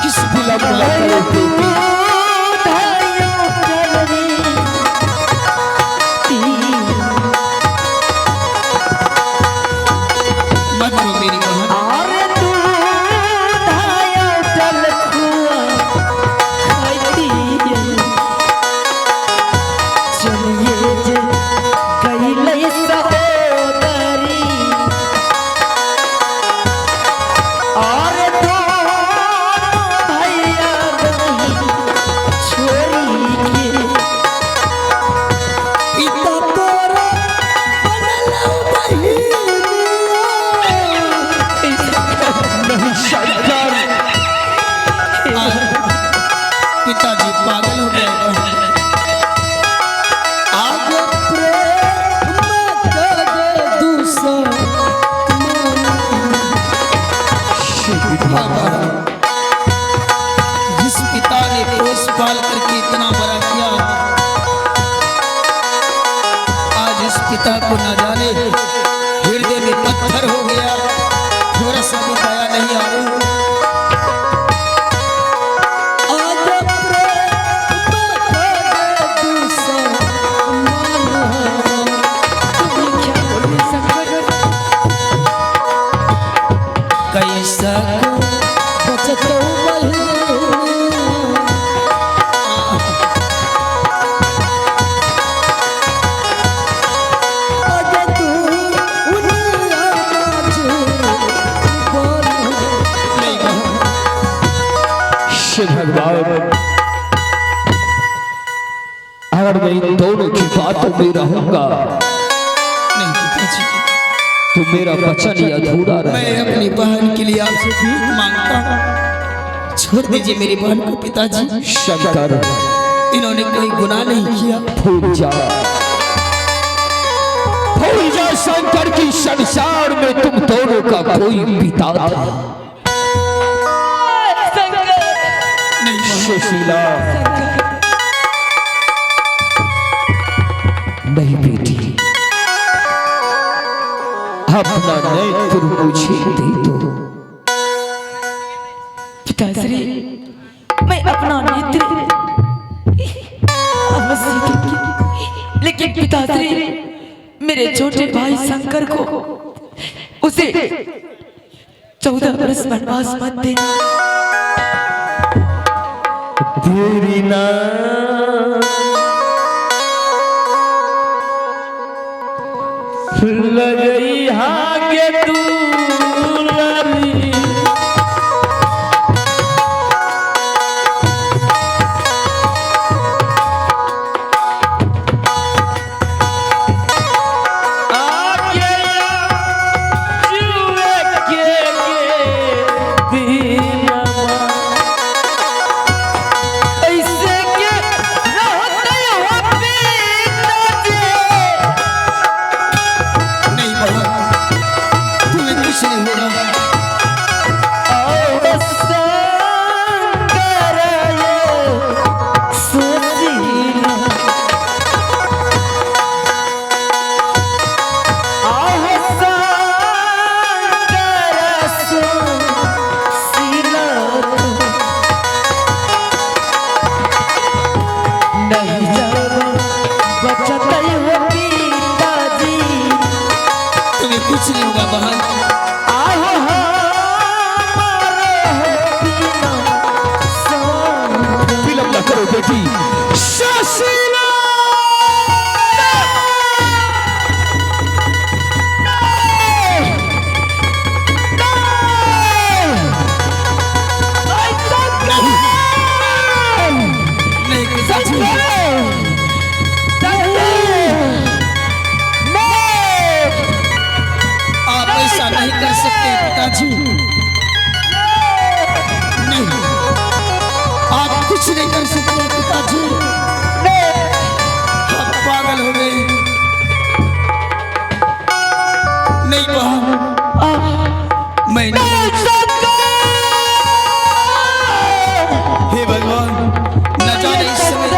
किस बिला बुला पिताजी पागल हो गए। आगे जिस पिता ने पोस पाल करके इतना बड़ा किया, आज इस पिता को न जाने हृदय में पत्थर हो गया, थोड़ा सा भी दया नहीं आ रही। भगवान अगर मैं इन दोनों की बातों में रहूंगा नहीं पिताजी, तो मेरा वचन ही अधूरा रहेगा। मैं अपनी बहन के लिए आपसे भीख मांगता हूं, छोड़ दीजिए मेरी बहन को पिताजी। शंकर, इन्होंने कोई गुनाह नहीं किया। भूल जा शंकर की संसार में तुम दोनों का कोई पिता था। सुशीला, नहीं बेटी, अपना नेत्र मुझे दे दो। पिताश्री, मैं अपना नेत्र अवश्य दूंगी, लेकिन पिताश्री मेरे छोटे भाई शंकर को उसे 14 वर्ष वनवास मत देना। तेरी ना लगई हागे दूरी, आगे जुए के दीना कुछ नहीं होगा बहन। विलंब न करो बेटी। सुशीला, नहीं कर सकते पिताजी, नहीं, आप कुछ नहीं कर सकते पिताजी। आप पागल हो गए। नहीं बहन, मैं नहीं। हे भगवान, न जाने इस समय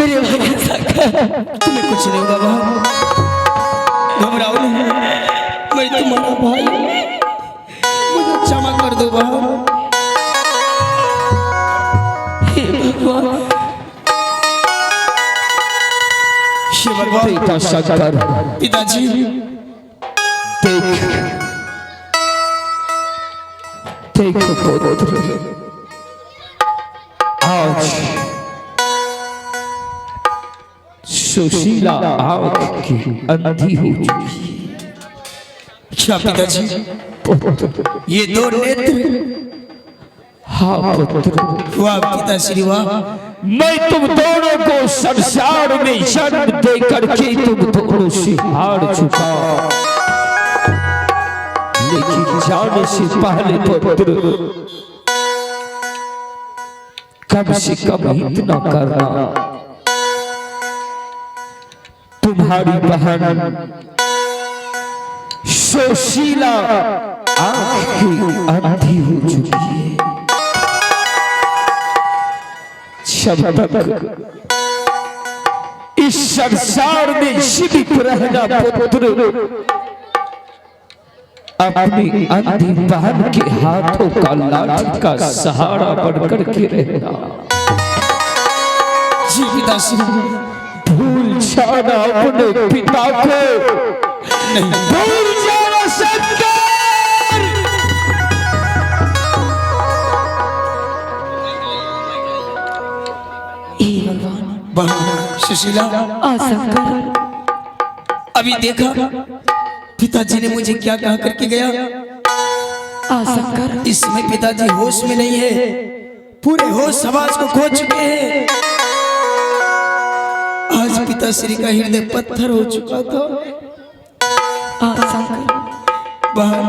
मेरे भाई शंकर, तुम्हें कुछ नहीं होगा बहन, घबराओ नहीं, मैं तुम्हारा भाई, मुझे क्षमा कर दो बहन। हे भगवान, बेटा शंकर, पिताजी देख पुत्र, आज सुशीला आंख की अंधी हो चुकी है। क्या पिताजी, ये दो नेत्र? हाँ पुत्र, वाह पिताश्री वाह, मैं तुम दोनों को संसार में जन्म दे करके तुम दोनों से हार चुका, लेकिन जाने से पहले पुत्र कम से कम इतना करना, तुम्हारी बहन सुशीला आंख की अंधी हो चुकी है। जब तक इस संसार में जीवित रहना पुत्र, अपनी अंधी बहन के हाथों का लाठी का सहारा बनकर के रहना। जी पिताश्री, भूल जाना अपने पिता को, नहीं भूल जाना शंकर। भगवान, सुशीला शंकर, अभी देखा पिताजी ने मुझे क्या कहा करके गया? शंकर, इस समय पिताजी होश में नहीं है, पूरे होश आवाज को खो चुके हैं। आज पिताश्री का हृदय पत्थर हो चुका था। शंकर, बहन,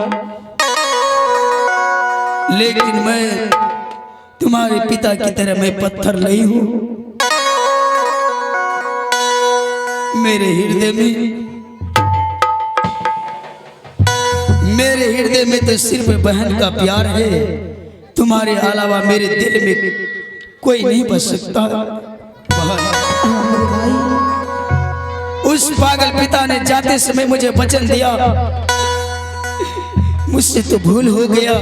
लेकिन मैं तुम्हारे पिता की तरह मैं पत्थर नहीं हूं। मेरे हृदय में तो सिर्फ बहन का प्यार है, तुम्हारे अलावा मेरे दिल में कोई नहीं बच सकता। उस पागल पिता ने जाते समय मुझे वचन दिया, मुझसे तो भूल हो गया,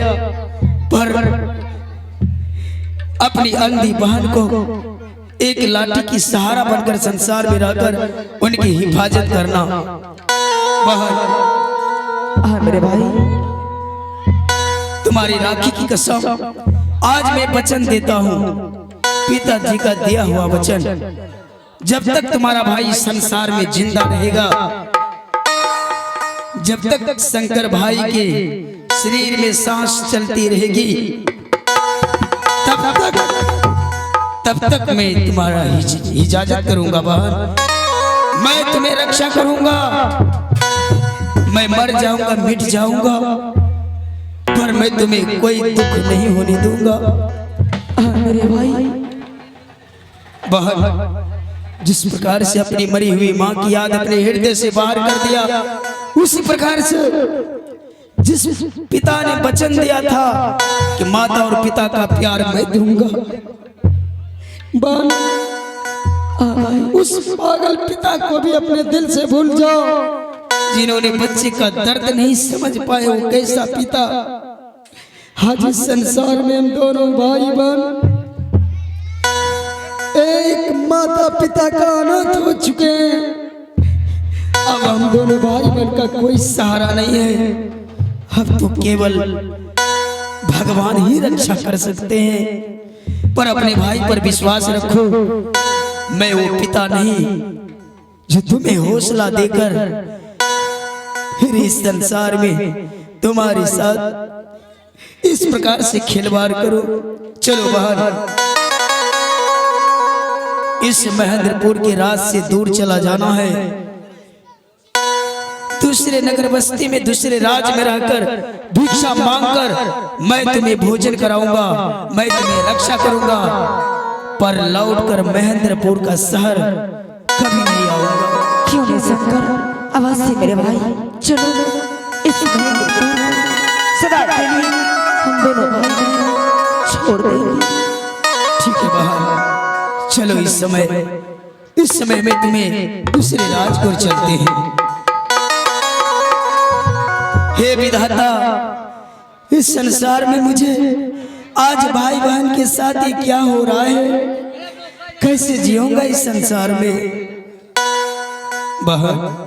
पर अपनी अंधी बहन को एक लाठी की सहारा बनकर संसार में रहकर उनकी हिफाजत करना। मेरे भाई, तुम्हारी राखी की कसम आज मैं वचन देता हूँ, पिताजी का दिया हुआ वचन, जब तक तुम्हारा भाई संसार में जिंदा रहेगा, जब तक शंकर भाई के शरीर में सांस चलती रहेगी, तब तक मैं तुम्हारा इजाजत करूंगा बहन, मैं तुम्हें रक्षा करूंगा। मैं मर जाऊंगा, मिट जाऊंगा, पर मैं तुम्हें कोई दुख नहीं होने दूंगा। मेरे भाई, बहन, जिस प्रकार से अपनी मरी हुई माँ की याद अपने हृदय से बाहर कर दिया, उसी प्रकार से जिस पिता ने वचन दिया था कि माता और पिता का प्यार मैं दूंगा, उस पागल पिता को भी अपने दिल से भूल जाओ, जिन्होंने बच्चे का दर्द नहीं समझ पाए। वो कैसा पिता, आज इस संसार में हम दोनों भाई बहन एक माता पिता का अनाथ हो चुके हैं। अब हम दोनों भाई बहन का कोई सहारा नहीं है। अब तो केवल भगवान ही रक्षा कर सकते हैं, पर अपने भाई पर विश्वास रखो। मैं वो पिता नहीं जो तुम्हें हौसला देकर फिर इस संसार में तुम्हारे साथ इस प्रकार से खिलवाड़ करो। चलो बाहर, इस महेंद्रपुर के राज से दूर चला जाना है, दूसरे नगर बस्ती में दूसरे राज्य में रहकर भिक्षा मांगकर मैं तुम्हें भोजन कराऊंगा, मैं तुम्हें रक्षा करूंगा, पर लौटकर महेंद्रपुर का शहर कभी नहीं आऊंगा। क्यों नहीं शंकर, अवश्य मेरे भाई, चलो इस महेंद्रपुर सदा के लिए हम दोनों भाई छोड़ देंगे। ठीक है बाहर, चलो इस समय इस समय में तुम्हें दूसरे राज को चलते हैं। हे विधाता, इस संसार में मुझे आज भाई बहन के साथ ये क्या हो रहा है, कैसे जीऊंगा इस संसार में। बहन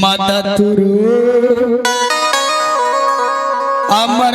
माता तुरो अमर